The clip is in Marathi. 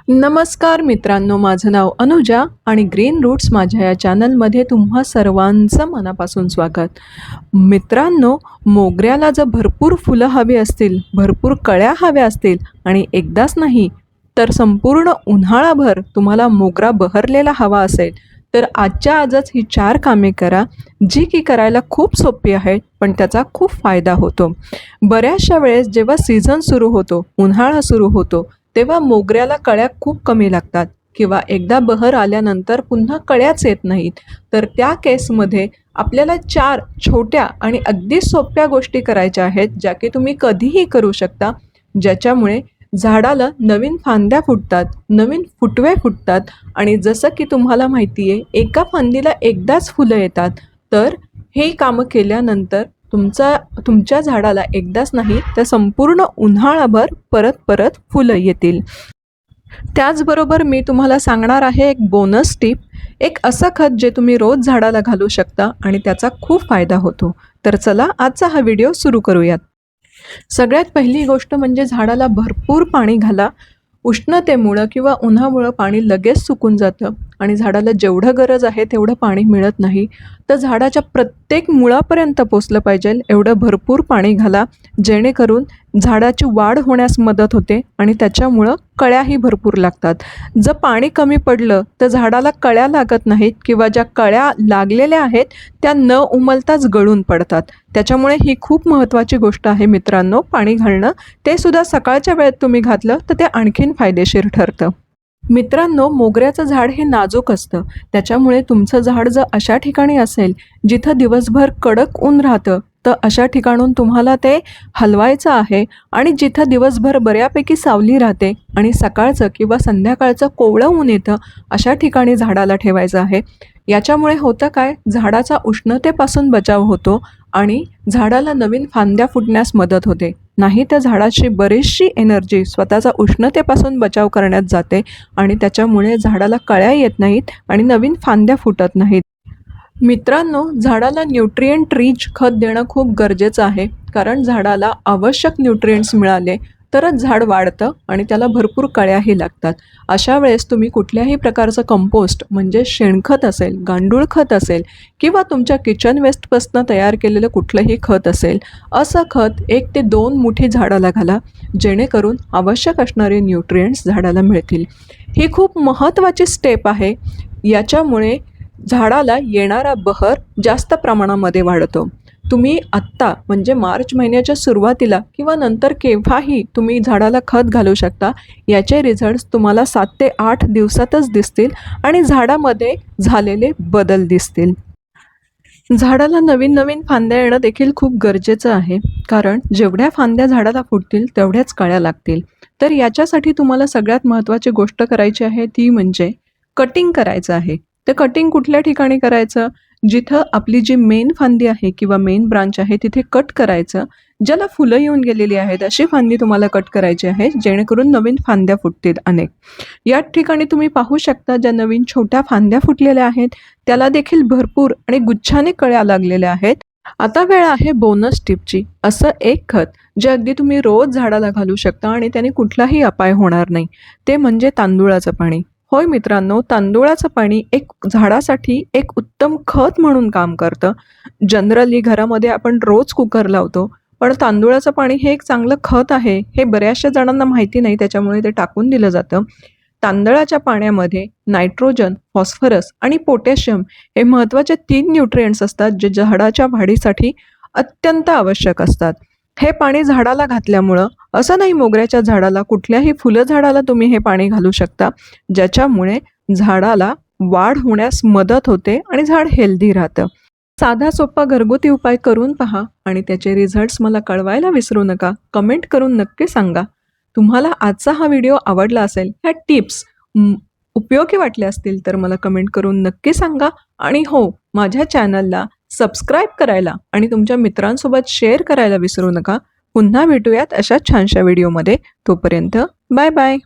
नमस्कार मित्रांनो, माझं नाव अनुजा आणि ग्रीन रूट्स माझ्या या चॅनलमध्ये तुम्हा सर्वांचं मनापासून स्वागत. मित्रांनो, मोगऱ्याला जर भरपूर फुलं हवी असतील, भरपूर कळ्या हव्या असतील आणि एकदाच नाही तर संपूर्ण उन्हाळाभर तुम्हाला मोगरा बहरलेला हवा असेल, तर आजच्या आजच ही 4 कामे करा, जी की करायला खूप सोपी आहेत पण त्याचा खूप फायदा होतो. बऱ्याचशा वेळेस जेव्हा सीझन सुरू होतो, उन्हाळा सुरू होतो, तेव्हा मोगऱ्याला कळ्या खूप कमी लागतात किंवा एकदा बहर आल्यानंतर पुन्हा कळ्याच येत नाहीत. तर त्या केसमध्ये आपल्याला 4 छोट्या आणि अगदी सोप्या गोष्टी करायच्या आहेत, ज्या की तुम्ही कधीही करू शकता, ज्याच्यामुळे झाडाला नवीन फांद्या फुटतात, नवीन फुटवे फुटतात आणि जसं की तुम्हाला माहिती आहे, एका फांदीला एकदाच फुलं येतात. तर हे कामं केल्यानंतर तुमच्या झाडाला एकदाच नाही तर संपूर्ण उन्हाळाभर परत परत फुलं येतील. त्याचबरोबर मी तुम्हाला सांगणार आहे एक बोनस टिप, एक असं खत जे तुम्ही रोज झाडाला घालू शकता आणि त्याचा खूप फायदा होतो. तर चला आजचा हा व्हिडिओ सुरू करूयात. सगळ्यात पहिली गोष्ट म्हणजे झाडाला भरपूर पाणी घाला. उष्णतेमुळं किंवा उन्हामुळं पाणी लगेच सुकून जातं आणि झाडाला जेवढं गरज आहे तेवढं पाणी मिळत नाही. तर झाडाच्या प्रत्येक मुळापर्यंत पोचलं पाहिजे एवढं भरपूर पाणी घाला, जेणेकरून झाडाची वाढ होण्यास मदत होते आणि त्याच्यामुळं कळ्याही भरपूर लागतात. जर पाणी कमी पडलं तर झाडाला कळ्या लागत नाहीत किंवा ज्या कळ्या लागलेल्या आहेत त्या न उमलताच गळून पडतात. त्याच्यामुळे ही खूप महत्त्वाची गोष्ट आहे मित्रांनो, पाणी घालणं. ते सुद्धा सकाळच्या वेळेत तुम्ही घातलं तर ते आणखीन फायदेशीर ठरतं. मित्रांनो, मोगऱ्याचं झाड हे नाजूक असतं, त्याच्यामुळे तुमचं झाड जर अशा ठिकाणी असेल जिथं दिवसभर कडक ऊन राहतं, तर अशा ठिकाणून तुम्हाला ते हलवायचं आहे आणि जिथं दिवसभर बऱ्यापैकी सावली राहते आणि सकाळचं किंवा संध्याकाळचं कोवळं ऊन येतं, अशा ठिकाणी झाडाला ठेवायचं आहे. याच्यामुळे होतं काय, झाडाचा उष्णतेपासून बचाव होतो आणि झाडाला नवीन फांद्या फुटण्यास मदत होते. नाही तर झाडाची बरीचशी एनर्जी स्वतःचा उष्णतेपासून बचाव करण्यात जाते आणि त्याच्यामुळे झाडाला कळ्या येत नाहीत आणि नवीन फांद्या फुटत नाहीत. मित्रांनो, झाडाला न्यूट्रिएंट रिच खत देणं खूप गरजेचं आहे, कारण झाडाला आवश्यक न्यूट्रिएंट्स मिळाले तरच झाड वाढतं आणि त्याला भरपूर कळ्याही लागतात. अशा वेळेस तुम्ही कुठल्याही प्रकारचं कंपोस्ट म्हणजे शेणखत असेल, गांडूळ खत असेल किंवा तुमच्या किचन वेस्टपासून तयार केलेलं कुठलंही खत असेल, असं खत 1 ते 2 मुठी झाडाला घाला, जेणेकरून आवश्यक असणारे न्यूट्रिएंट्स झाडाला मिळतील. ही खूप महत्त्वाची स्टेप आहे. याच्यामुळे झाडाला येणारा बहर जास्त प्रमाणामध्ये वाढतो. तुम्ही आत्ता म्हणजे मार्च महिन्याच्या सुरुवातीला किंवा नंतर केव्हाही तुम्ही झाडाला खत घालू शकता. याचे रिझल्ट्स तुम्हाला 7 ते 8 दिवसातच दिसतील आणि झाडामध्ये झालेले बदल दिसतील. झाडाला नवीन नवीन फांद्या येणं देखील खूप गरजेचं आहे, कारण जेवढ्या फांद्या झाडाला फुटतील तेवढ्याच कळ्या लागतील. तर याच्यासाठी तुम्हाला सगळ्यात महत्त्वाची गोष्ट करायची आहे ती म्हणजे कटिंग करायचं आहे. ते कटिंग कुठल्या ठिकाणी करायचं, जिथं आपली जी मेन फांदी आहे किंवा मेन ब्रांच आहे तिथे कट करायचं. ज्याला फुलं येऊन गेलेली आहेत अशी फांदी तुम्हाला कट करायची आहे, जेणेकरून नवीन फांद्या फुटतील अनेक. या ठिकाणी तुम्ही पाहू शकता ज्या नवीन छोट्या फांद्या फुटलेल्या आहेत त्याला देखील भरपूर आणि गुच्छाने कळ्या लागलेल्या आहेत. आता वेळ आहे बोनस टिपची. असं एक खत जे अगदी तुम्ही रोज झाडाला घालू शकता आणि त्याने कुठलाही अपाय होणार नाही, ते म्हणजे तांदूळाचं पाणी. होय मित्रांनो, तांदूळाचं पाणी एक झाडासाठी एक उत्तम खत म्हणून काम करतं. जनरली घरामध्ये आपण रोज कुकर लावतो, पण तांदूळाचं पाणी हे एक चांगलं खत आहे हे बऱ्याचशा जणांना माहिती नाही, त्याच्यामुळे ते टाकून दिलं जातं. तांदळाच्या पाण्यामध्ये नायट्रोजन, फॉस्फरस आणि पोटॅशियम हे महत्त्वाचे 3 न्यूट्रिएंट्स असतात, जे झाडाच्या वाढीसाठी अत्यंत आवश्यक असतात. हे पाणी झाडाला घातल्यामुळं, असं नाही मोगऱ्याच्या झाडाला, कुठल्याही फुलं झाडाला तुम्ही हे पाणी घालू शकता, ज्याच्यामुळे झाडाला वाढ होण्यास मदत होते आणि झाड हेल्दी राहतं. साधा सोपा घरगुती उपाय करून पहा आणि त्याचे रिझल्ट्स मला कळवायला विसरू नका. कमेंट करून नक्की सांगा. तुम्हाला आजचा हा व्हिडिओ आवडला असेल, ह्या टिप्स उपयोगी वाटल्या असतील तर मला कमेंट करून नक्की सांगा. आणि हो, माझ्या चॅनलला सबस्क्राईब करायला आणि तुमच्या मित्रांसोबत शेअर करायला विसरू नका. पुन्हा भेटूयात अशा छानशा व्हिडिओमध्ये. तोपर्यंत बाय बाय.